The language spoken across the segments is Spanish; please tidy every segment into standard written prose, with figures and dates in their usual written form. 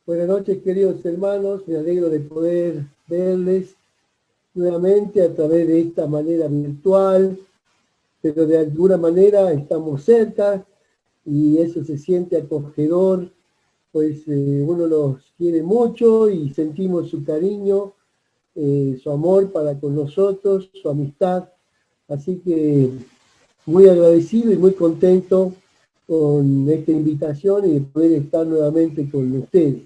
Buenas noches, queridos hermanos. Me alegro de poder verles nuevamente a través de esta manera virtual, pero de alguna manera estamos cerca y eso se siente acogedor, pues uno los quiere mucho y sentimos su cariño, su amor para con nosotros, su amistad. Así que muy agradecido y muy contento con esta invitación y de poder estar nuevamente con ustedes.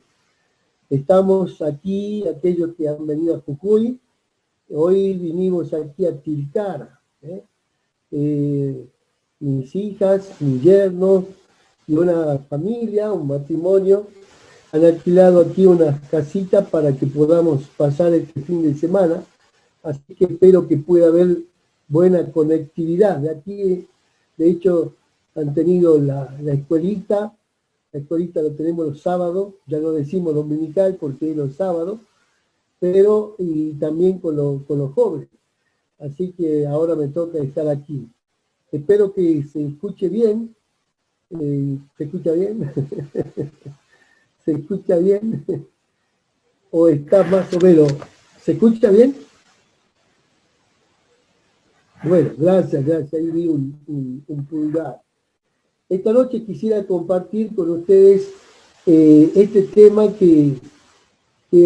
Estamos aquí, aquellos que han venido a Jujuy, hoy vinimos aquí a Tilcara. Mis hijas, mi yerno y una familia, un matrimonio, han alquilado aquí unas casitas para que podamos pasar este fin de semana, así que espero que pueda haber buena conectividad. De aquí, de hecho, han tenido la escuelita. La escuelita lo tenemos los sábados, ya no decimos dominical porque es los sábados, pero y también con los jóvenes. Así que ahora me toca estar aquí. Espero que se escuche bien. ¿Se escucha bien? ¿Se escucha bien? ¿O está más o menos? ¿Se escucha bien? Bueno, gracias. Ahí vi un pulgar. Esta noche quisiera compartir con ustedes este tema que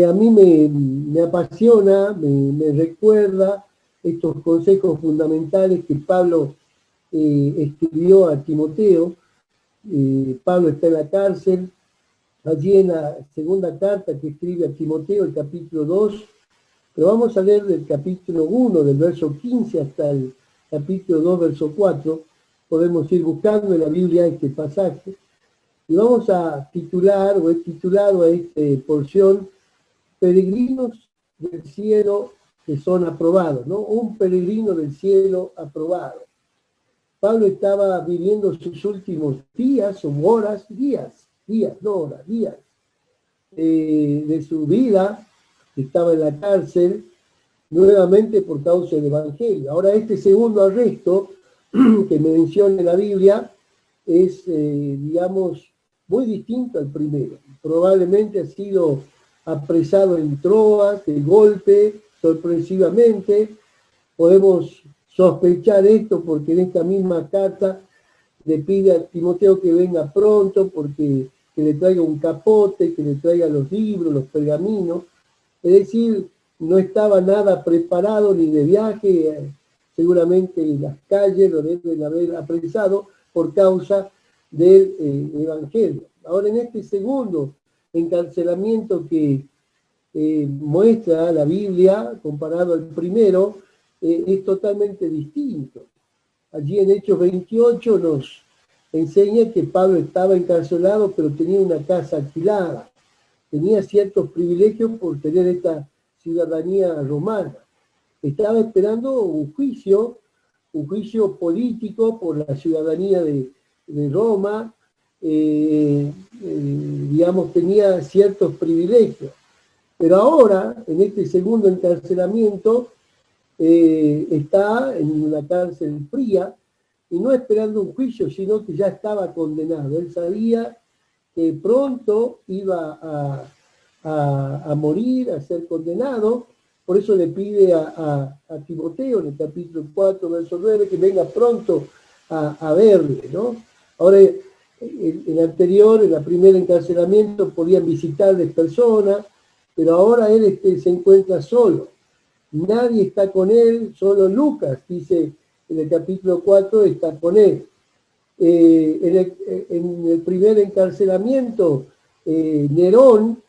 a mí me apasiona, me recuerda estos consejos fundamentales que Pablo escribió a Timoteo. Pablo está en la cárcel, allí en la segunda carta que escribe a Timoteo, el capítulo 2, pero vamos a leer del capítulo 1, del verso 15 hasta el capítulo 2, verso 4. Podemos ir buscando en la Biblia este pasaje y vamos a titular, o he titulado a esta porción, peregrinos del cielo que son aprobados, ¿no? Un peregrino del cielo aprobado. Pablo estaba viviendo sus últimos días o horas, no horas, días de su vida. Estaba en la cárcel nuevamente por causa del Evangelio. Ahora este segundo arresto que me menciona en la Biblia es, digamos, muy distinto al primero. Probablemente ha sido apresado en Troas, de golpe, sorpresivamente. Podemos sospechar esto porque en esta misma carta le pide a Timoteo que venga pronto, porque que le traiga un capote, que le traiga los libros, los pergaminos. Es decir, no estaba nada preparado ni de viaje, seguramente en las calles lo deben haber apresado por causa del Evangelio. Ahora en este segundo encarcelamiento que muestra la Biblia, comparado al primero, es totalmente distinto. Allí en Hechos 28 nos enseña que Pablo estaba encarcelado, pero tenía una casa alquilada. Tenía ciertos privilegios por tener esta ciudadanía romana. Estaba esperando un juicio político por la ciudadanía de Roma, digamos, tenía ciertos privilegios. Pero ahora, en este segundo encarcelamiento, está en una cárcel fría y no esperando un juicio, sino que ya estaba condenado. Él sabía que pronto iba a morir, a ser condenado. Por eso le pide a Timoteo en el capítulo 4, verso 9, que venga pronto a verle, ¿no? Ahora, el anterior, en el primer encarcelamiento, podían visitarles personas, pero ahora él se encuentra solo. Nadie está con él, solo Lucas, dice en el capítulo 4, está con él. En el primer encarcelamiento, Nerón,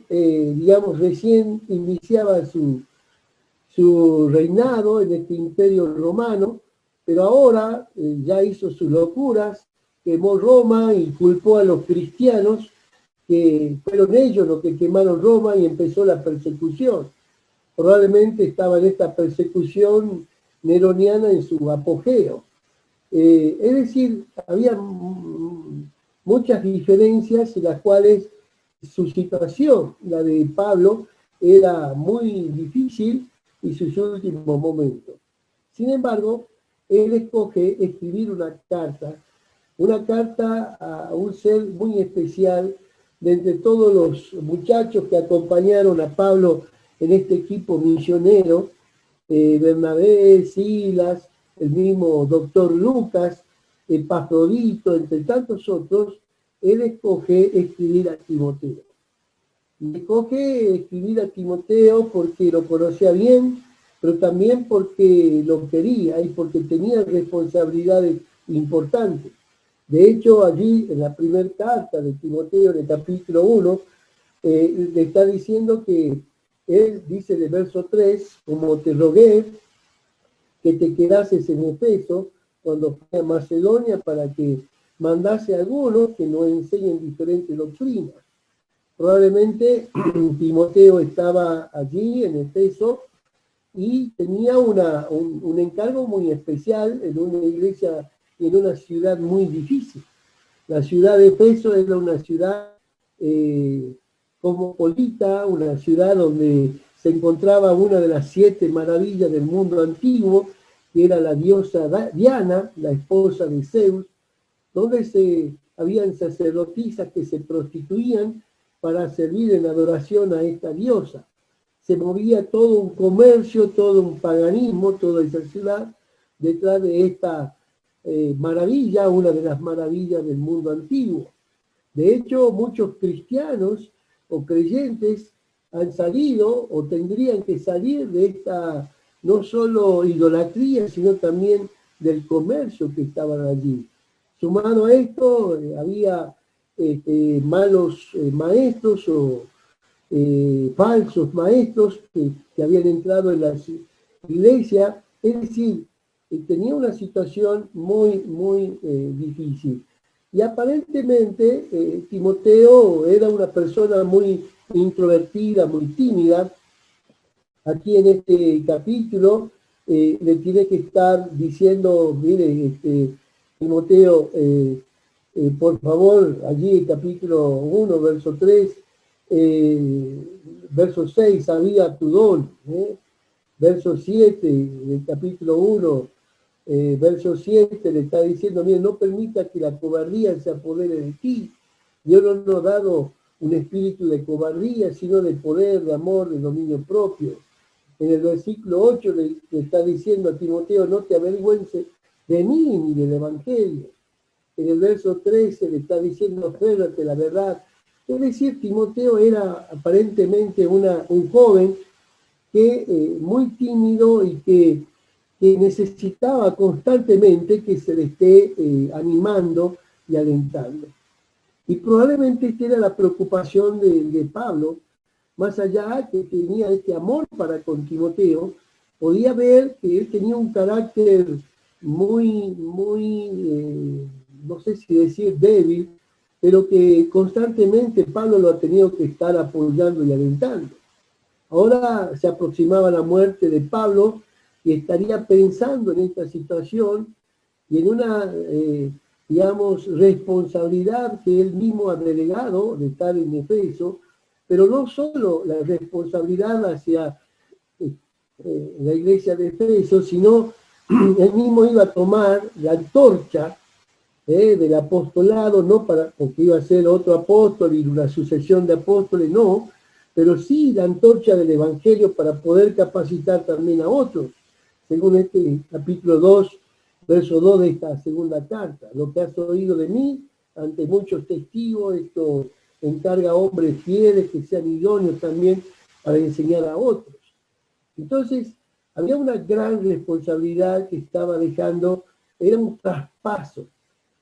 digamos, recién iniciaba su reinado en este imperio romano, pero ahora ya hizo sus locuras, quemó Roma y culpó a los cristianos, que fueron ellos los que quemaron Roma y empezó la persecución. Probablemente estaba en esta persecución neroniana en su apogeo. Es decir, había muchas diferencias en las cuales su situación, la de Pablo, era muy difícil y sus últimos momentos. Sin embargo, él escoge escribir una carta a un ser muy especial, de entre todos los muchachos que acompañaron a Pablo en este equipo misionero, Bernabé, Silas, el mismo doctor Lucas, Epafrodito, entre tantos otros, él escoge escribir a Timoteo. Y escoge escribir a Timoteo porque lo conocía bien, pero también porque lo quería y porque tenía responsabilidades importantes. De hecho, allí en la primera carta de Timoteo, en el capítulo 1, le está diciendo que él dice de verso 3, como te rogué que te quedases en Efeso cuando fui a Macedonia para que mandase a algunos que nos enseñen diferentes doctrinas. Probablemente Timoteo estaba allí en Efeso y tenía un encargo muy especial en una iglesia y en una ciudad muy difícil. La ciudad de Efeso era una ciudad cosmopolita, una ciudad donde se encontraba una de las 7 maravillas del mundo antiguo, que era la diosa Diana, la esposa de Zeus, donde habían sacerdotisas que se prostituían para servir en adoración a esta diosa. Se movía todo un comercio, todo un paganismo, toda esa ciudad, detrás de esta maravilla, una de las maravillas del mundo antiguo. De hecho, muchos cristianos o creyentes han salido o tendrían que salir de esta no solo idolatría, sino también del comercio que estaban allí. Sumado a esto, había malos maestros o falsos maestros que habían entrado en la iglesia. Es decir, tenía una situación muy, muy difícil. Y aparentemente Timoteo era una persona muy introvertida, muy tímida. Aquí en este capítulo le tiene que estar diciendo, mire, Timoteo, por favor, allí en capítulo 1, verso 3, verso 6, sabía tu don, verso 7 del capítulo 1, verso 7 le está diciendo, mire, no permita que la cobardía se apodere de ti. Dios no nos ha dado un espíritu de cobardía, sino de poder, de amor, de dominio propio. En el versículo 8 le está diciendo a Timoteo, no te avergüences de mí ni del Evangelio. En el verso 13 le está diciendo, aférrate la verdad. Es decir, Timoteo era aparentemente un joven que muy tímido y que necesitaba constantemente que se le esté animando y alentando. Y probablemente esta era la preocupación de Pablo, más allá que tenía este amor para con Timoteo, podía ver que él tenía un carácter muy, no sé si decir débil, pero que constantemente Pablo lo ha tenido que estar apoyando y alentando. Ahora se aproximaba la muerte de Pablo y estaría pensando en esta situación y en una, digamos, responsabilidad que él mismo ha delegado de estar en Efeso, pero no solo la responsabilidad hacia la iglesia de Efeso, sino él mismo iba a tomar la antorcha del apostolado, no porque iba a ser otro apóstol y una sucesión de apóstoles, no, pero sí la antorcha del Evangelio para poder capacitar también a otros, según este capítulo 2, verso 2 de esta segunda carta. Lo que has oído de mí ante muchos testigos, esto encarga a hombres fieles que sean idóneos también para enseñar a otros. Entonces, había una gran responsabilidad que estaba dejando, era un traspaso.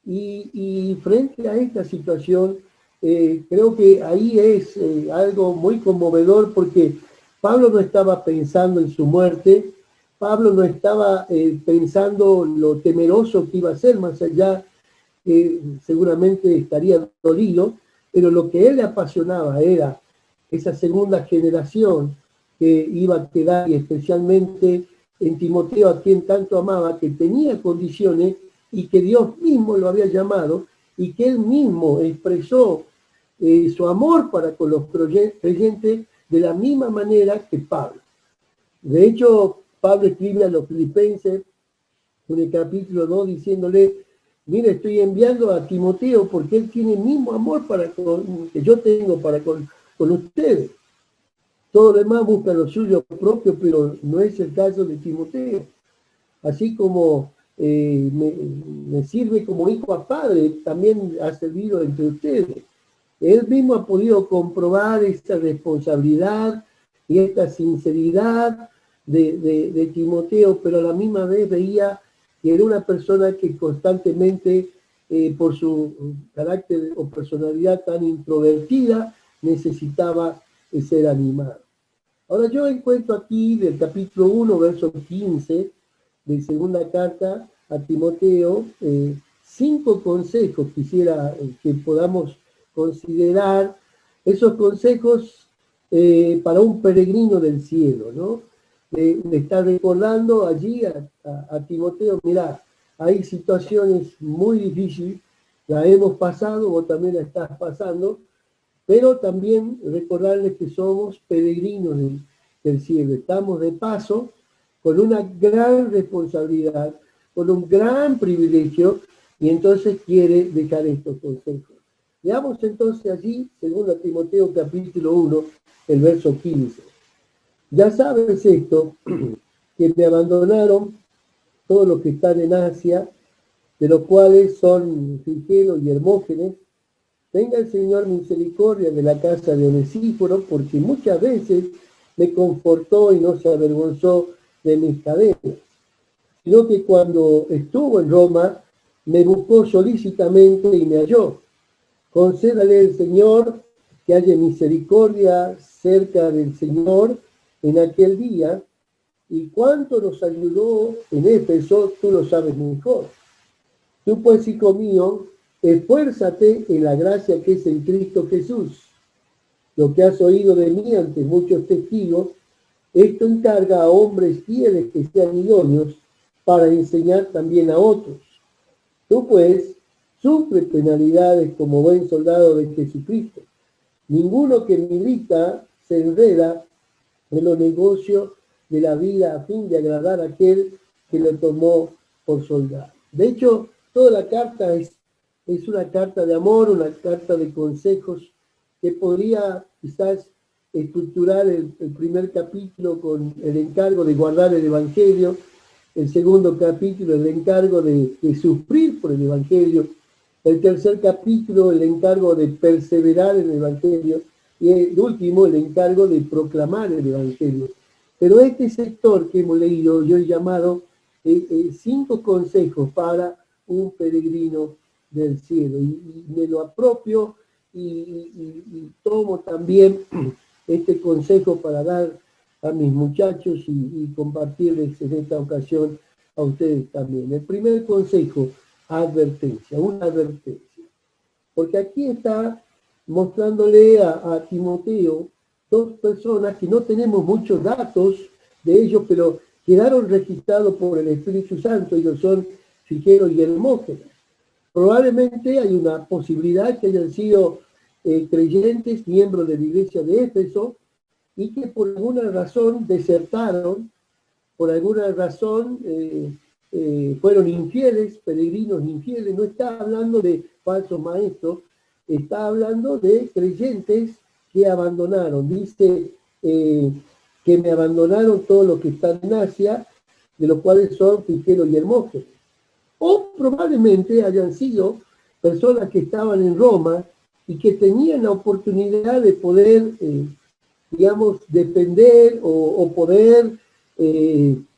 Y frente a esta situación, creo que ahí es algo muy conmovedor porque Pablo no estaba pensando en su muerte, Pablo no estaba pensando lo temeroso que iba a ser, más allá que seguramente estaría dolido, pero lo que él le apasionaba era esa segunda generación que iba a quedar, y especialmente en Timoteo, a quien tanto amaba, que tenía condiciones y que Dios mismo lo había llamado y que él mismo expresó su amor para con los creyentes de la misma manera que Pablo. De hecho, Pablo escribe a los filipenses en el capítulo 2 diciéndole, mire, estoy enviando a Timoteo porque él tiene el mismo amor que yo tengo para con ustedes. Todo lo demás busca lo suyo propio, pero no es el caso de Timoteo. Así como me sirve como hijo a padre, también ha servido entre ustedes. Él mismo ha podido comprobar esta responsabilidad y esta sinceridad de Timoteo, pero a la misma vez veía que era una persona que constantemente, por su carácter o personalidad tan introvertida, necesitaba ser animado. Ahora yo encuentro aquí del capítulo 1, verso 15, de segunda carta a Timoteo, 5 consejos quisiera que podamos considerar, esos consejos para un peregrino del cielo, ¿no? Le está recordando allí a Timoteo, mirá, hay situaciones muy difíciles, la hemos pasado, vos también la estás pasando, pero también recordarles que somos peregrinos del cielo, estamos de paso con una gran responsabilidad, con un gran privilegio, y entonces quiere dejar estos consejos. Veamos entonces allí, 2 Timoteo capítulo 1, el verso 15. Ya sabes esto, que me abandonaron todos los que están en Asia, de los cuales son Figelo y Hermógenes. Tenga el Señor misericordia de la casa de Onesíforo, porque muchas veces me confortó y no se avergonzó de mis cadenas, sino que cuando estuvo en Roma, me buscó solícitamente y me halló. Concédale el Señor que haya misericordia cerca del Señor en aquel día, y cuánto nos ayudó en Éfeso, tú lo sabes mejor. Tú pues, hijo mío, esfuérzate en la gracia que es en Cristo Jesús. Lo que has oído de mí ante muchos testigos, esto encarga a hombres fieles que sean idóneos para enseñar también a otros. Tú pues, sufre penalidades como buen soldado de Jesucristo. Ninguno que milita se enreda en los negocios de la vida a fin de agradar a aquel que lo tomó por soldado. De hecho, toda la carta es una carta de amor, una carta de consejos que podría quizás estructurar el primer capítulo con el encargo de guardar el Evangelio, el segundo capítulo el encargo de sufrir por el Evangelio, el tercer capítulo el encargo de perseverar en el Evangelio y el último el encargo de proclamar el Evangelio. Pero este sector que hemos leído, yo he llamado 5 consejos para un peregrino del cielo, y me lo apropio y tomo también este consejo para dar a mis muchachos y compartirles en esta ocasión a ustedes también. El primer consejo, advertencia, una advertencia. Porque aquí está mostrándole a Timoteo 2 personas que no tenemos muchos datos de ellos, pero quedaron registrados por el Espíritu Santo, ellos son Figelo y Hermógenes. Probablemente hay una posibilidad que hayan sido creyentes, miembros de la iglesia de Éfeso, y que por alguna razón desertaron, por alguna razón fueron infieles, peregrinos infieles. No está hablando de falsos maestros, está hablando de creyentes que abandonaron. Dice que me abandonaron todos los que están en Asia, de los cuales son Figelo y Hermógenes. O probablemente hayan sido personas que estaban en Roma y que tenían la oportunidad de poder, digamos, depender o poder,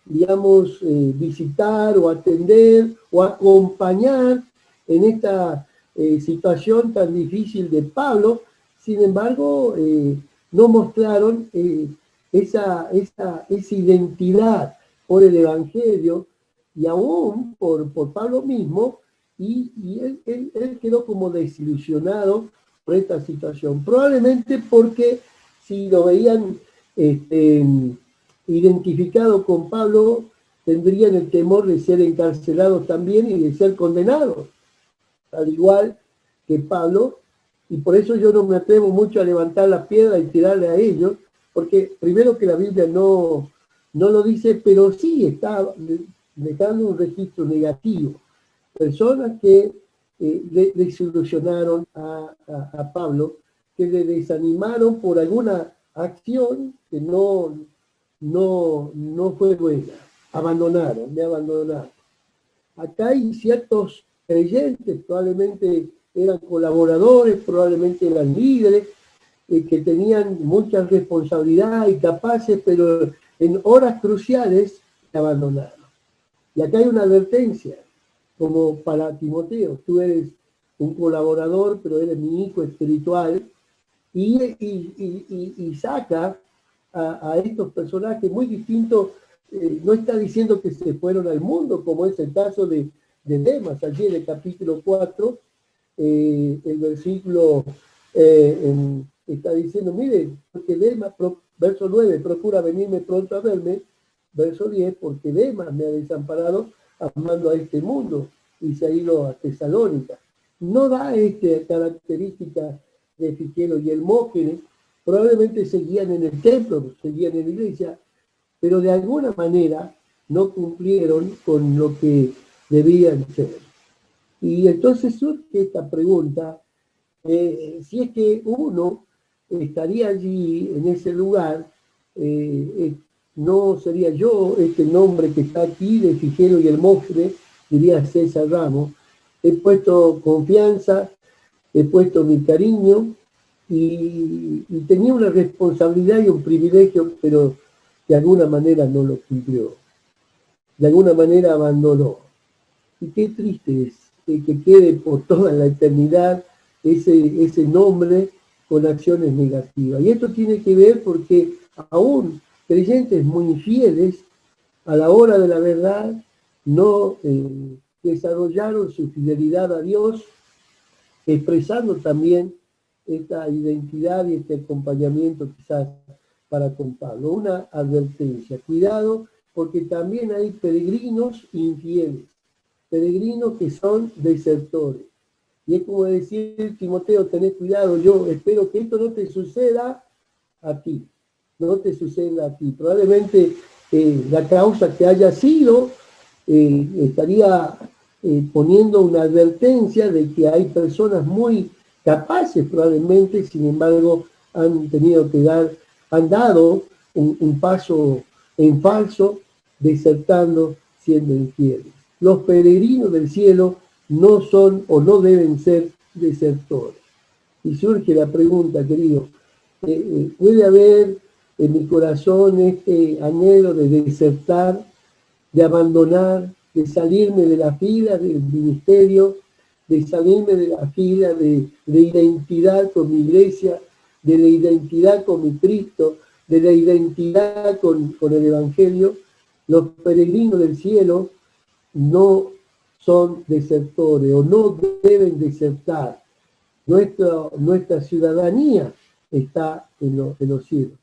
digamos, visitar o atender o acompañar en esta situación tan difícil de Pablo. Sin embargo, no mostraron esa identidad por el Evangelio y aún por Pablo mismo, y él quedó como desilusionado por esta situación. Probablemente porque si lo veían identificado con Pablo, tendrían el temor de ser encarcelados también y de ser condenados, al igual que Pablo, y por eso yo no me atrevo mucho a levantar la piedra y tirarle a ellos, porque primero que la Biblia no lo dice, pero sí está dejando un registro negativo. personas que le desilusionaron a Pablo, que le desanimaron por alguna acción que no fue buena. Me abandonaron. Acá hay ciertos creyentes, probablemente eran colaboradores, probablemente eran líderes, que tenían mucha responsabilidad y capaces, pero en horas cruciales se abandonaron. Y acá hay una advertencia, como para Timoteo: tú eres un colaborador, pero eres mi hijo espiritual, y saca a estos personajes muy distintos. No está diciendo que se fueron al mundo, como es el caso de Demas. Allí en el capítulo 4, el versículo está diciendo, mire, porque Demas, verso 9, procura venirme pronto a verme, verso 10, porque Demas me ha desamparado amando a este mundo y se ha ido a Tesalónica. No da esta característica de Figelo y Hermógenes. Probablemente seguían en el templo, seguían en la iglesia, pero de alguna manera no cumplieron con lo que debían ser. Y entonces surge esta pregunta, si es que uno estaría allí, en ese lugar, no sería yo este nombre que está aquí de Figelo y Hermógenes, diría César Ramos. He puesto confianza, he puesto mi cariño y tenía una responsabilidad y un privilegio, pero de alguna manera no lo cumplió. De alguna manera abandonó. Y qué triste es que quede por toda la eternidad ese nombre con acciones negativas. Y esto tiene que ver porque aún creyentes muy infieles a la hora de la verdad no desarrollaron su fidelidad a Dios, expresando también esta identidad y este acompañamiento quizás para con Pablo. Una advertencia: cuidado, porque también hay peregrinos infieles, peregrinos que son desertores. Y es como decir, Timoteo, tenés cuidado, yo espero que esto no te suceda a ti, no te suceda a ti. Probablemente la causa que haya sido estaría poniendo una advertencia de que hay personas muy capaces probablemente, sin embargo, han dado un paso en falso, desertando, siendo infieles. Los peregrinos del cielo no son o no deben ser desertores. Y surge la pregunta, querido, ¿puede haber en mi corazón este anhelo de desertar, de abandonar, de salirme de la fila del ministerio, de salirme de la fila de identidad con mi iglesia, de la identidad con mi Cristo, de la identidad con el Evangelio? Los peregrinos del cielo no son desertores o no deben desertar. Nuestra ciudadanía está en los cielos.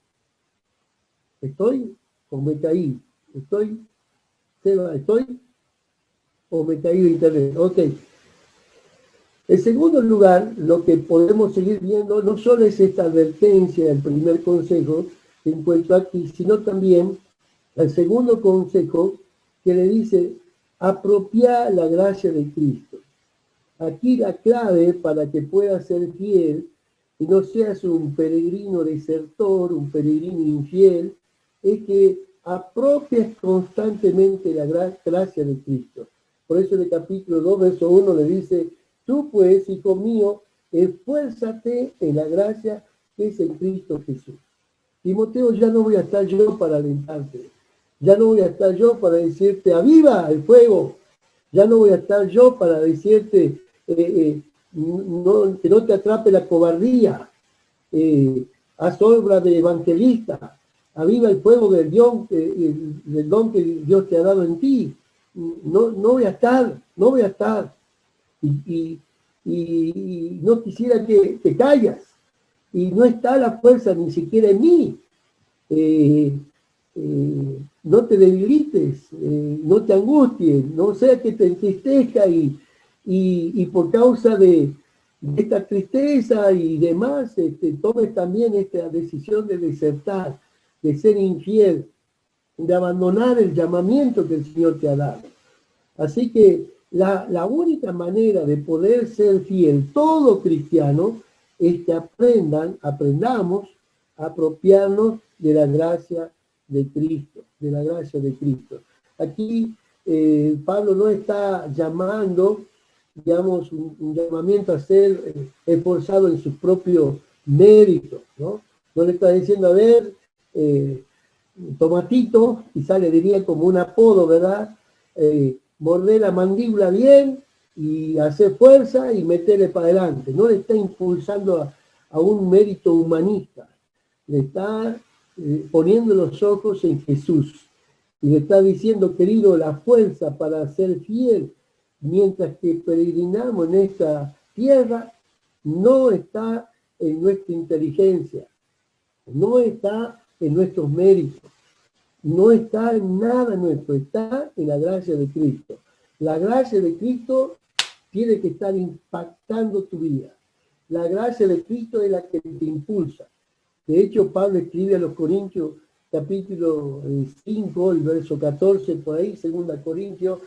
¿Estoy o me caí? ¿Estoy, Seba? ¿Estoy o me caí de internet? Ok. En segundo lugar, lo que podemos seguir viendo no solo es esta advertencia, el primer consejo que encuentro aquí, sino también el segundo consejo que le dice: apropiar la gracia de Cristo. Aquí la clave para que puedas ser fiel y no seas un peregrino desertor, un peregrino infiel, es que apropies constantemente la gracia de Cristo. Por eso en el capítulo 2, verso 1 le dice: tú pues, hijo mío, esfuérzate en la gracia que es en Cristo Jesús. Timoteo, ya no voy a estar yo para alentarte. Ya no voy a estar yo para decirte, aviva el fuego. Ya no voy a estar yo para decirte, que no te atrape la cobardía. Haz obra de evangelista. Aviva el fuego del don que Dios te ha dado en ti. No voy a estar. Y no quisiera que te callas. Y no está la fuerza ni siquiera en mí. No te debilites, no te angusties, no sea que te entristezca y por causa de esta tristeza y demás, tomes también esta decisión de desertar, de ser infiel, de abandonar el llamamiento que el Señor te ha dado. Así que La única manera de poder ser fiel, todo cristiano, es que aprendamos a apropiarnos de la gracia de Cristo, de la gracia de Cristo. Aquí Pablo no está llamando, digamos, un llamamiento a ser esforzado en sus propios méritos, ¿no? No le está diciendo, a ver, Tomatito, quizá le diría como un apodo, ¿verdad? Morder la mandíbula bien y hacer fuerza y meterle para adelante. No le está impulsando a un mérito humanista. Le está poniendo los ojos en Jesús. Y le está diciendo, querido, la fuerza para ser fiel mientras que peregrinamos en esta tierra no está en nuestra inteligencia, no está en nuestros méritos, no está en nada nuestro, está en la gracia de Cristo. La gracia de Cristo tiene que estar impactando tu vida. La gracia de Cristo es la que te impulsa. De hecho, Pablo escribe a los Corintios, capítulo 5, el verso 14, por ahí, 2 Corintios,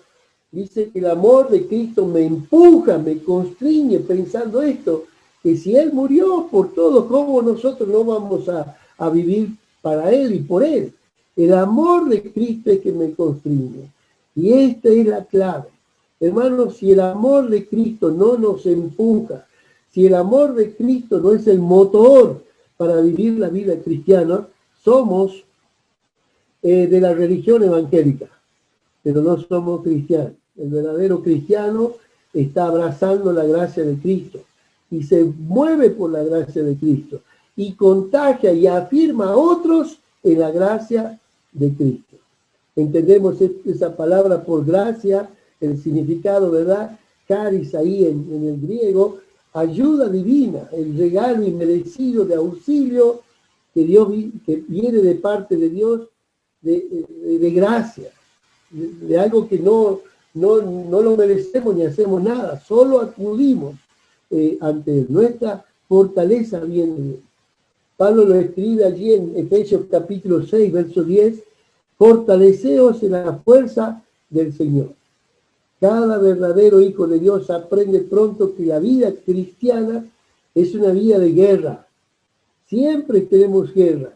dice que el amor de Cristo me empuja, me constriñe pensando esto, que si Él murió por todo, ¿cómo nosotros no vamos a vivir para Él y por Él? El amor de Cristo es que me constriñe. Y esta es la clave. Hermanos, si el amor de Cristo no nos empuja, si el amor de Cristo no es el motor para vivir la vida cristiana, somos de la religión evangélica, pero no somos cristianos. El verdadero cristiano está abrazando la gracia de Cristo y se mueve por la gracia de Cristo y contagia y afirma a otros en la gracia de Cristo. Entendemos esa palabra por gracia, el significado, ¿verdad? Caris ahí en el griego, ayuda divina, el regalo inmerecido de auxilio que viene de parte de Dios, de gracia, de algo que no lo merecemos ni hacemos nada, solo acudimos ante Él. Nuestra fortaleza viene de Él. Pablo lo escribe allí en Efesios capítulo 6, verso 10, fortaleceos en la fuerza del Señor. Cada verdadero hijo de Dios aprende pronto que la vida cristiana es una vida de guerra. Siempre tenemos guerra.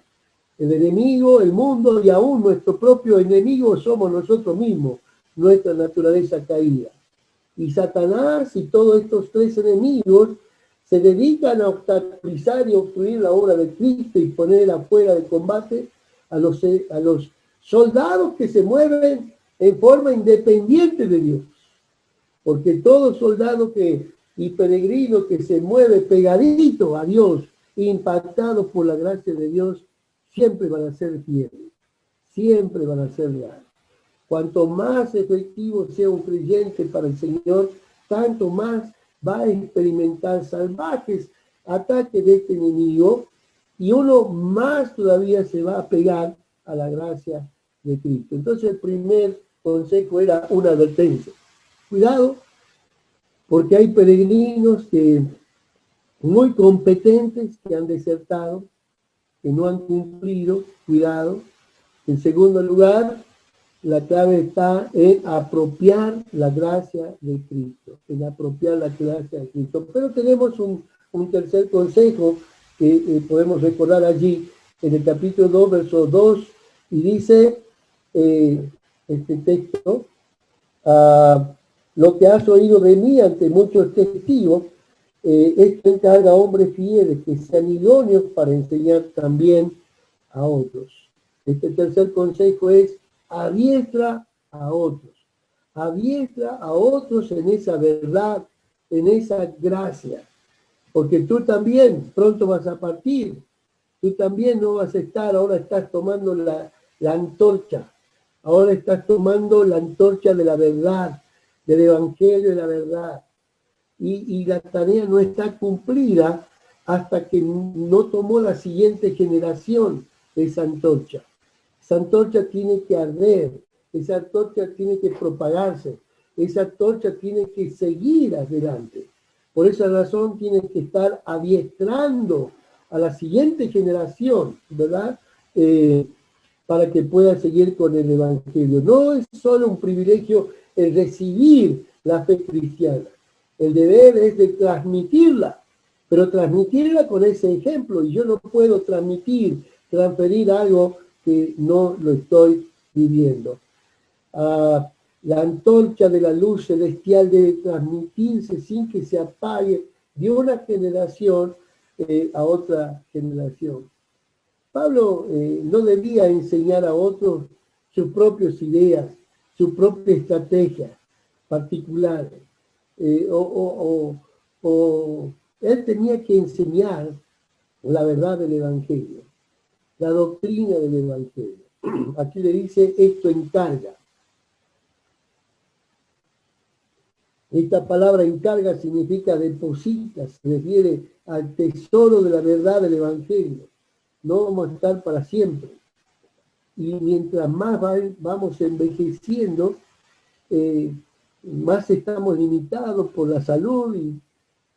El enemigo, el mundo y aún nuestro propio enemigo somos nosotros mismos, nuestra naturaleza caída. Y Satanás y todos estos tres enemigos se dedican a obstaculizar y obstruir la obra de Cristo y poner afuera de combate a los soldados que se mueven en forma independiente de Dios. Porque todo soldado y peregrino que se mueve pegadito a Dios, impactado por la gracia de Dios, siempre van a ser fieles, siempre van a ser leales. Cuanto más efectivo sea un creyente para el Señor, tanto más va a experimentar salvajes ataques de este enemigo y uno más todavía se va a pegar a la gracia de Cristo. Entonces el primer consejo era una advertencia. Cuidado, porque hay peregrinos muy competentes que han desertado, que no han cumplido. Cuidado. En segundo lugar, la clave está en apropiar la gracia de Cristo, en apropiar la gracia de Cristo. Pero tenemos un tercer consejo que podemos recordar allí en el capítulo 2, verso 2, y dice este texto, lo que has oído de mí ante muchos testigos, esto encarga a hombres fieles que sean idóneos para enseñar también a otros. Este tercer consejo es adiestra a otros en esa verdad, en esa gracia, porque tú también pronto vas a partir, tú también no vas a estar, ahora estás tomando la antorcha, ahora estás tomando la antorcha de la verdad, del evangelio de la verdad, y la tarea no está cumplida hasta que no tomó la siguiente generación esa antorcha. Esa antorcha tiene que arder, esa antorcha tiene que propagarse, esa antorcha tiene que seguir adelante. Por esa razón tiene que estar adiestrando a la siguiente generación, ¿verdad? Para que pueda seguir con el evangelio. No es solo un privilegio el recibir la fe cristiana. El deber es de transmitirla, pero transmitirla con ese ejemplo. Y yo no puedo transferir algo que no lo estoy viviendo. La antorcha de la luz celestial debe transmitirse sin que se apague de una generación a otra generación. Pablo no debía enseñar a otros sus propias ideas, su propia estrategia particular. Él tenía que enseñar la verdad del Evangelio, la doctrina del Evangelio. Aquí le dice, esto encarga. Esta palabra encarga significa deposita, se refiere al tesoro de la verdad del Evangelio. No vamos a estar para siempre. Y mientras más vamos envejeciendo, más estamos limitados por la salud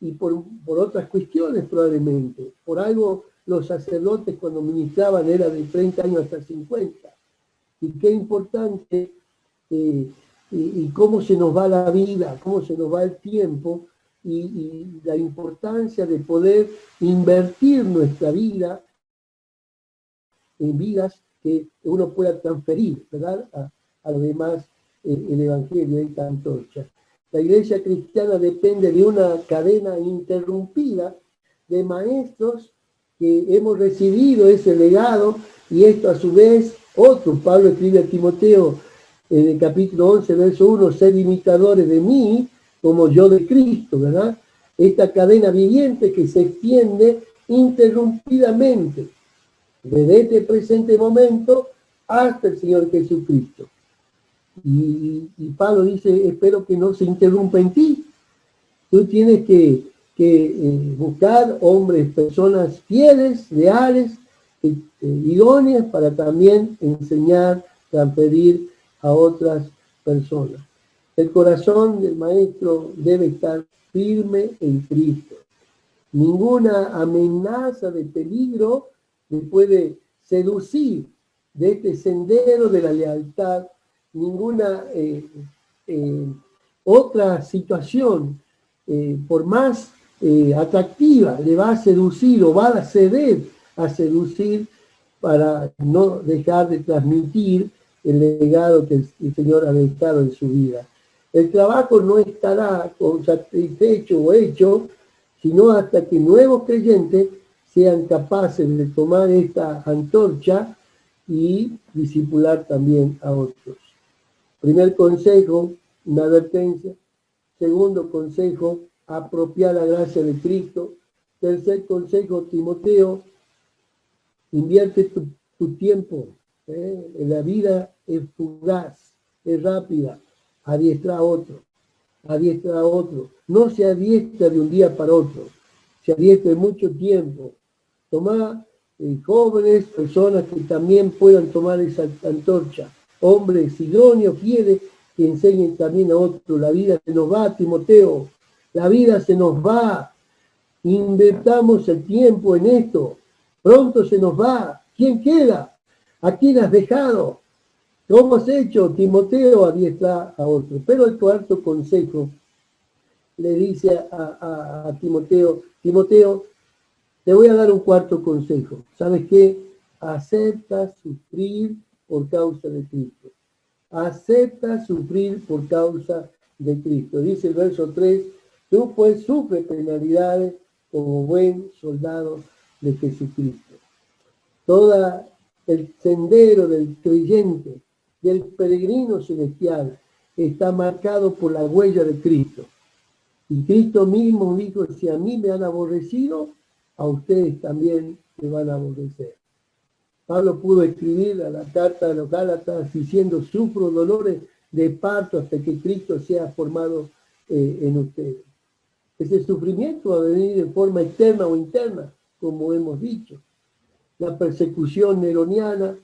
y por otras cuestiones probablemente. Por algo los sacerdotes cuando ministraban era de 30 años hasta 50. Y qué importante, y cómo se nos va la vida, cómo se nos va el tiempo, y la importancia de poder invertir nuestra vida en vidas que uno pueda transferir, ¿verdad?, a los demás el Evangelio, esta antorcha. La iglesia cristiana depende de una cadena ininterrumpida de maestros que hemos recibido ese legado, y esto a su vez, Pablo escribe a Timoteo en el capítulo 11, verso 1, sed imitadores de mí, como yo de Cristo, ¿verdad? Esta cadena viviente que se extiende interrumpidamente desde este presente momento hasta el Señor Jesucristo. Y Pablo dice, espero que no se interrumpa en ti. Tú tienes que buscar hombres, personas fieles, leales, idóneas para también enseñar, transferir a otras personas. El corazón del maestro debe estar firme en Cristo. Ninguna amenaza de peligro le puede seducir de este sendero de la lealtad. Ninguna otra situación, por más atractiva, le va a seducir o va a ceder a seducir para no dejar de transmitir el legado que el Señor ha dejado en su vida. El trabajo no estará satisfecho o hecho, sino hasta que nuevos creyentes sean capaces de tomar esta antorcha y discipular también a otros. Primer consejo, una advertencia. Segundo consejo, apropiar la gracia de Cristo. Tercer consejo, Timoteo, invierte tu tiempo. La vida es fugaz, es rápida. Adiestra a otro. Adiestra a otro. No se adiestra de un día para otro. Se adiestra de mucho tiempo. Toma jóvenes, personas que también puedan tomar esa antorcha. Hombres idóneos, fieles, que enseñen también a otros. La vida se nos va, Timoteo. La vida se nos va. Invertamos el tiempo en esto. Pronto se nos va. ¿Quién queda? ¿A quién has dejado? ¿Cómo has hecho, Timoteo? Adiestra a otro. Pero el cuarto consejo le dice a Timoteo, Timoteo, te voy a dar un cuarto consejo. ¿Sabes qué? Acepta sufrir por causa de Cristo. Acepta sufrir por causa de Cristo. Dice el verso 3, tú pues sufre penalidades como buen soldado de Jesucristo. Todo el sendero del creyente, del peregrino celestial, está marcado por la huella de Cristo. Y Cristo mismo dijo, si a mí me han aborrecido, a ustedes también me van a aborrecer. Pablo pudo escribir a la carta de los Gálatas diciendo, sufro dolores de parto hasta que Cristo sea formado en ustedes. Ese sufrimiento va a venir de forma externa o interna, como hemos dicho. La persecución neroniana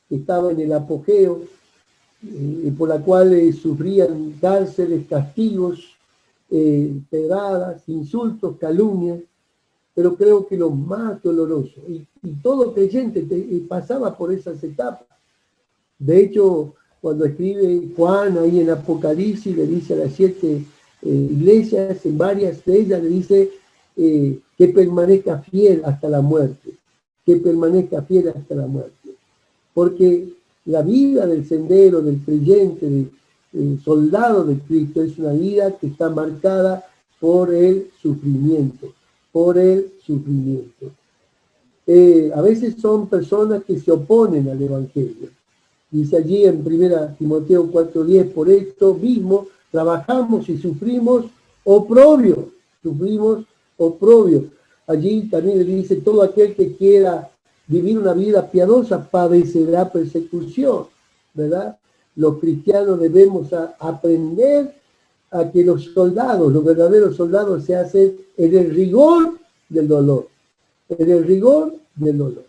que estaba en el apogeo, por la cual sufrían cárceles, castigos, pedradas, insultos, calumnias, pero creo que lo más doloroso, y todo creyente pasaba por esas etapas. De hecho, cuando escribe Juan ahí en Apocalipsis, le dice a las 7 iglesias, en varias de ellas le dice que permanezca fiel hasta la muerte, que permanezca fiel hasta la muerte. Porque la vida del sendero, del creyente, del soldado de Cristo, es una vida que está marcada por el sufrimiento, por el sufrimiento. A veces son personas que se oponen al Evangelio. Dice allí en 1 Timoteo 4:10, por esto mismo trabajamos y sufrimos oprobio, sufrimos oprobio. Allí también le dice, todo aquel que quiera vivir una vida piadosa padecerá persecución, ¿verdad? Los cristianos debemos aprender a que los soldados, los verdaderos soldados, se hacen en el rigor del dolor, en el rigor del dolor.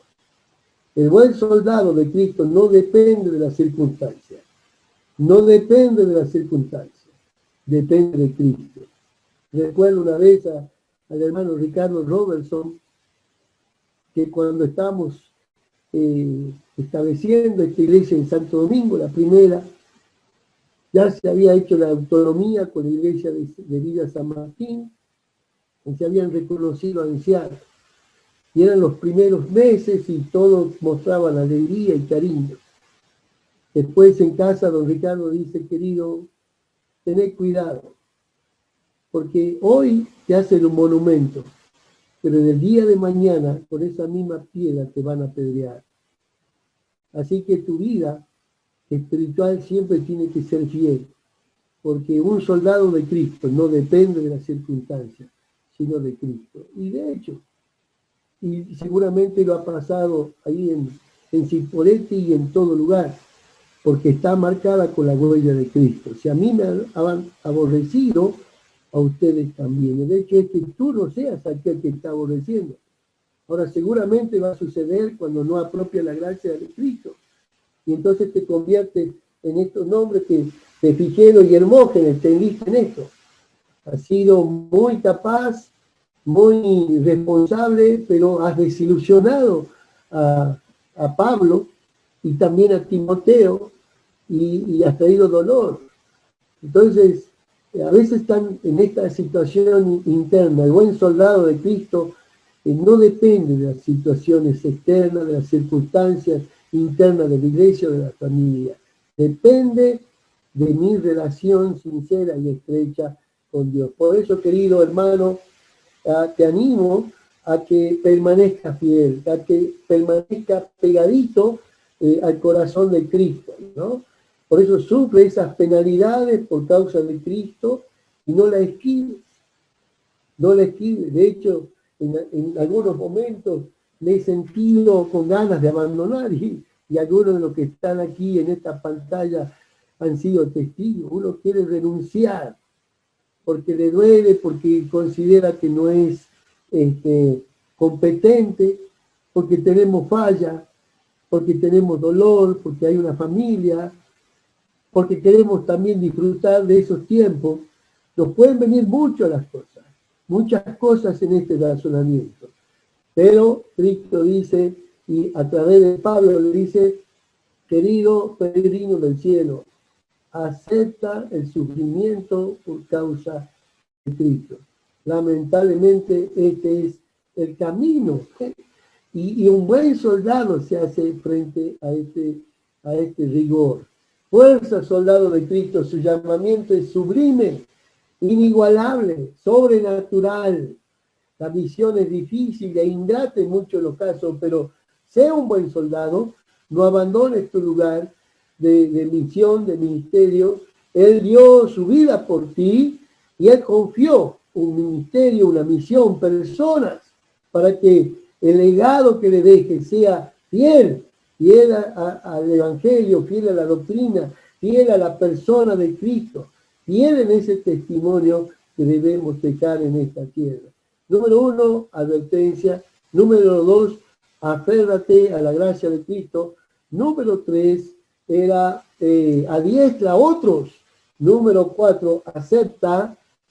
El buen soldado de Cristo no depende de las circunstancias, no depende de las circunstancias, depende de Cristo. Recuerdo una vez al hermano Ricardo Robertson, que cuando estábamos estableciendo esta iglesia en Santo Domingo, la primera, ya se había hecho la autonomía con la iglesia de Villa San Martín, y se habían reconocido ancianos. Y eran los primeros meses y todos mostraban alegría y cariño. Después en casa don Ricardo dice, querido, tened cuidado, porque hoy te hacen un monumento, pero en el día de mañana con esa misma piedra te van a apedrear. Así que tu vida espiritual siempre tiene que ser fiel, porque un soldado de Cristo no depende de las circunstancias, sino de Cristo. Y de hecho, y seguramente lo ha pasado ahí en Cipolletti y en todo lugar, porque está marcada con la huella de Cristo. Si a mí me han aborrecido, a ustedes también. El hecho es que tú no seas aquel que está aborreciendo. Ahora seguramente va a suceder cuando no apropia la gracia de Cristo. Y entonces te conviertes en estos nombres que de Figelo y Hermógenes, te enlista en esto. Has sido muy capaz, muy responsable, pero has desilusionado a Pablo y también a Timoteo y has traído dolor. Entonces, a veces están en esta situación interna. El buen soldado de Cristo no depende de las situaciones externas, de las circunstancias internas de la iglesia o de la familia. Depende de mi relación sincera y estrecha con Dios. Por eso, querido hermano, te animo a que permanezca fiel, a que permanezca pegadito al corazón de Cristo, ¿no? Por eso sufre esas penalidades por causa de Cristo y no la esquives, no la esquives. De hecho, en algunos momentos me he sentido con ganas de abandonar y algunos de los que están aquí en esta pantalla han sido testigos. Uno quiere renunciar porque le duele, porque considera que no es competente, porque tenemos falla, porque tenemos dolor, porque hay una familia, porque queremos también disfrutar de esos tiempos. Nos pueden venir muchas cosas en este razonamiento. Pero Cristo dice, y a través de Pablo le dice, querido peregrino del cielo, acepta el sufrimiento por causa de Cristo. Lamentablemente este es el camino. Y un buen soldado se hace frente a este rigor. Fuerza, soldado de Cristo, su llamamiento es sublime, inigualable, sobrenatural. La misión es difícil e ingrata en muchos de los casos, pero sea un buen soldado, no abandones tu lugar de misión, de ministerio. Él dio su vida por ti y Él confió un ministerio, una misión, personas, para que el legado que le deje sea fiel al Evangelio, fiel a la doctrina, fiel a la persona de Cristo, fiel en ese testimonio que debemos dejar en esta tierra. Número 1, advertencia. Número 2, aférrate a la gracia de Cristo. Número 3, era adiestra a otros. Número 4,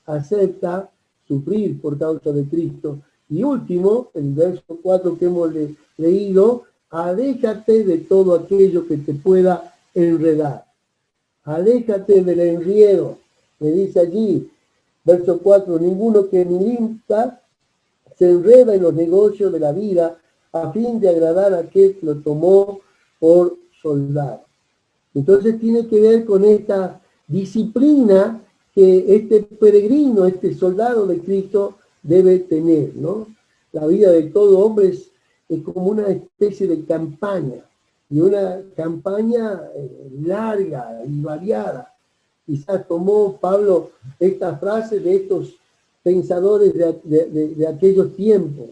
acepta sufrir por causa de Cristo. Y último, el verso 4 que hemos leído, aléjate de todo aquello que te pueda enredar. Aléjate del enredo. Me dice allí, Verso 4, ninguno que milita se enreda en los negocios de la vida a fin de agradar a aquel que lo tomó por soldado. Entonces tiene que ver con esta disciplina que este peregrino, este soldado de Cristo debe tener, ¿no? La vida de todo hombre es como una especie de campaña, y una campaña larga y variada. Quizás tomó Pablo esta frase de estos pensadores de aquellos tiempos,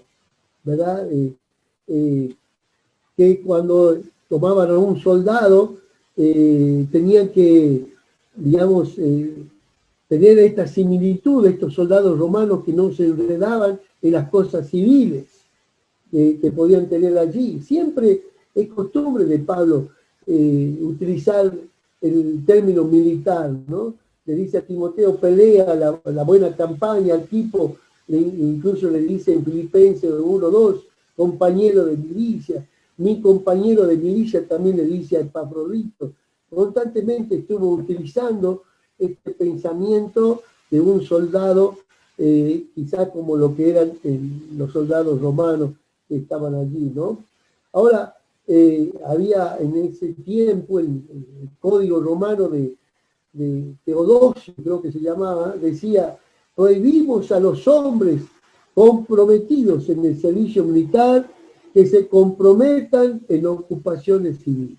¿verdad? Que cuando tomaban a un soldado, tenían que, digamos, tener esta similitud de estos soldados romanos que no se enredaban en las cosas civiles que podían tener allí. Siempre es costumbre de Pablo utilizar el término militar, ¿no? Le dice a Timoteo, pelea la buena campaña, al tipo, incluso le dice en Filipenses 1:2, compañero de milicia. Mi compañero de milicia también le dice a Epafrodito. Constantemente estuvo utilizando este pensamiento de un soldado, quizá como lo que eran los soldados romanos que estaban allí, ¿no? Ahora, había en ese tiempo el código romano de Teodosio, creo que se llamaba, decía, prohibimos a los hombres comprometidos en el servicio militar que se comprometan en ocupaciones civiles.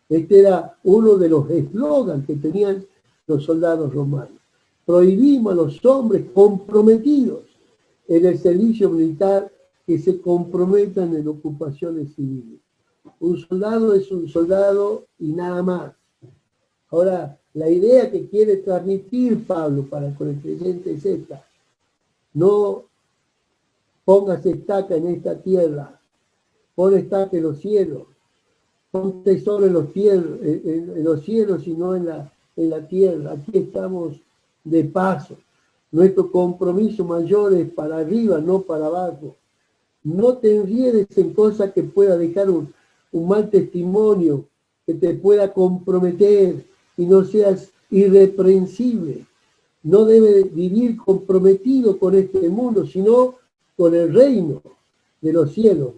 Este era uno de los eslogans que tenían los soldados romanos. Prohibimos a los hombres comprometidos en el servicio militar que se comprometan en ocupaciones civiles. Un soldado es un soldado y nada más. Ahora, la idea que quiere transmitir Pablo con el creyente es esta. No pongas estaca en esta tierra, pon estaca en los cielos, pon tesoro en los cielos y no en la tierra. Aquí estamos de paso. Nuestro compromiso mayor es para arriba, no para abajo. No te enriedes en cosas que pueda dejar un mal testimonio, que te pueda comprometer y no seas irreprensible. No debe vivir comprometido con este mundo, sino con el reino de los cielos.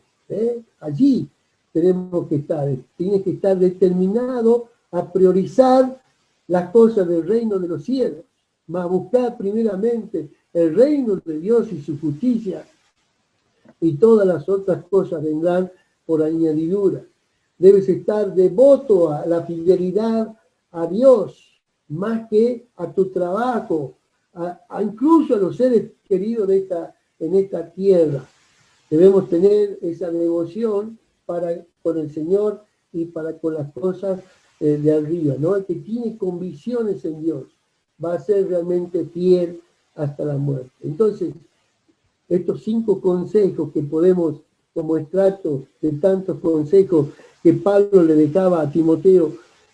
Allí tenemos que estar. Tienes que estar determinado a priorizar las cosas del reino de los cielos, más buscar primeramente el reino de Dios y su justicia, y todas las otras cosas vendrán por añadidura. Debes estar devoto a la fidelidad a Dios, más que a tu trabajo, incluso a los seres queridos en esta tierra. Debemos tener esa devoción con el Señor y con las cosas de arriba, ¿no? El que tiene convicciones en Dios va a ser realmente fiel hasta la muerte. Entonces, estos 5 consejos que podemos, como extracto de tantos consejos que Pablo le dejaba a Timoteo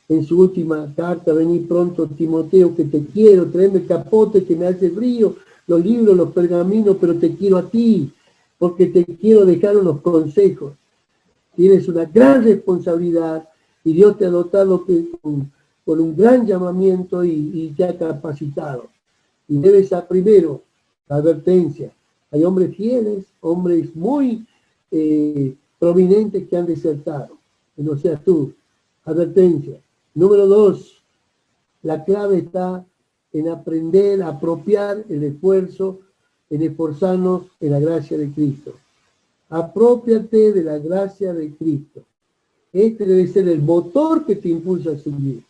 en su última carta, vení pronto Timoteo, que te quiero, tráeme el capote que me hace frío, los libros, los pergaminos, pero te quiero a ti, porque te quiero dejar unos consejos. Tienes una gran responsabilidad y Dios te ha dotado con un gran llamamiento y te ha capacitado. Y debes primero, la advertencia. Hay hombres fieles, hombres muy prominentes que han desertado. Que no seas tú. Advertencia. Número 2, la clave está en aprender a apropiar el esfuerzo, en esforzarnos en la gracia de Cristo. Aprópiate de la gracia de Cristo. Este debe ser el motor que te impulsa a seguir.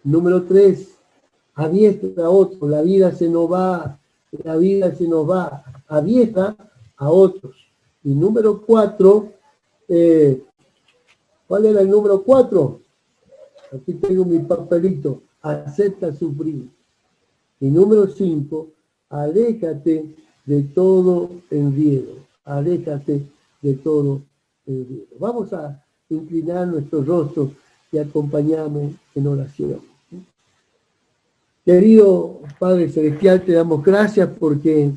Número 3, adiestra a otros. La vida se nos va, adiestra a otros. Y número 4, ¿cuál era el número 4? Aquí tengo mi papelito. Acepta sufrir. Y número 5, aléjate de todo enredo. Aléjate de todo enredo. Vamos a inclinar nuestros rostros y acompañarme en oración. Querido Padre Celestial, te damos gracias porque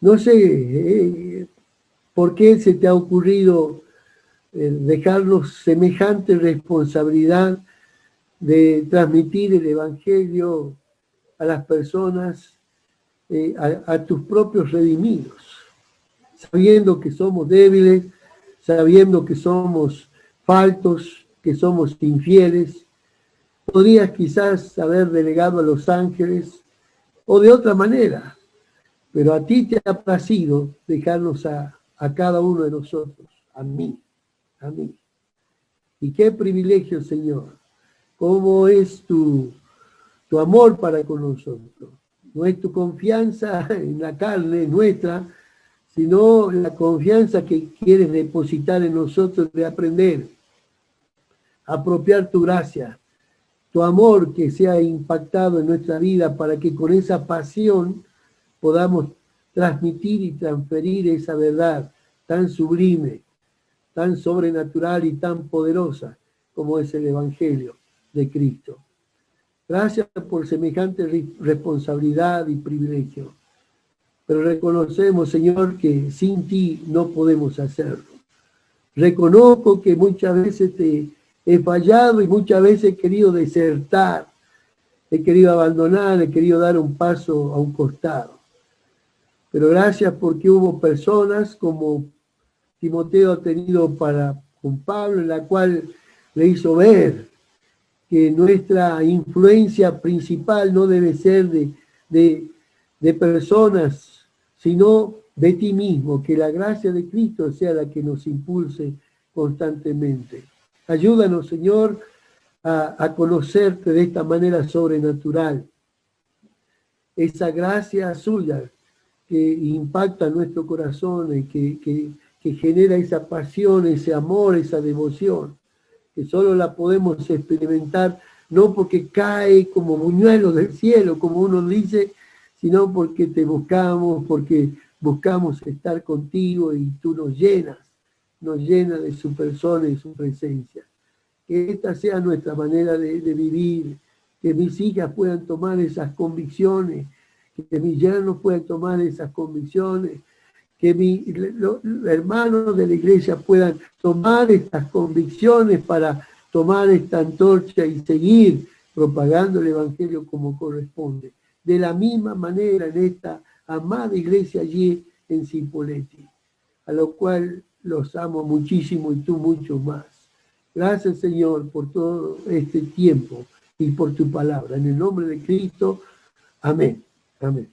no sé por qué se te ha ocurrido dejarnos semejante responsabilidad de transmitir el Evangelio a las personas a tus propios redimidos, sabiendo que somos débiles, sabiendo que somos faltos, que somos infieles. Podrías quizás haber delegado a los ángeles o de otra manera, pero a ti te ha placido dejarnos a cada uno de nosotros, a mí. Y qué privilegio, Señor. ¿Cómo es tu amor para con nosotros? No es tu confianza en la carne nuestra, sino la confianza que quieres depositar en nosotros de aprender, apropiar tu gracia, tu amor que sea impactado en nuestra vida para que con esa pasión podamos transmitir y transferir esa verdad tan sublime, tan sobrenatural y tan poderosa como es el Evangelio de Cristo. Gracias por semejante responsabilidad y privilegio. Pero reconocemos, Señor, que sin ti no podemos hacerlo. Reconozco que muchas veces te he fallado y muchas veces he querido desertar, he querido abandonar, he querido dar un paso a un costado. Pero gracias porque hubo personas como Timoteo ha tenido con Pablo, en la cual le hizo ver que nuestra influencia principal no debe ser de personas, sino de ti mismo, que la gracia de Cristo sea la que nos impulse constantemente. Ayúdanos, Señor, a conocerte de esta manera sobrenatural. Esa gracia suya que impacta nuestro corazón y que genera esa pasión, ese amor, esa devoción, que solo la podemos experimentar, no porque cae como buñuelo del cielo, como uno dice, sino porque te buscamos, porque buscamos estar contigo y tú nos llenas de su persona y su presencia. Que esta sea nuestra manera de vivir, que mis hijas puedan tomar esas convicciones, que mis yernos puedan tomar esas convicciones, que los hermanos de la iglesia puedan tomar estas convicciones para tomar esta antorcha y seguir propagando el Evangelio como corresponde. De la misma manera en esta amada iglesia allí en Cipolletti, a lo cual los amo muchísimo y tú mucho más. Gracias, Señor, por todo este tiempo y por tu palabra. En el nombre de Cristo, amén. Amén.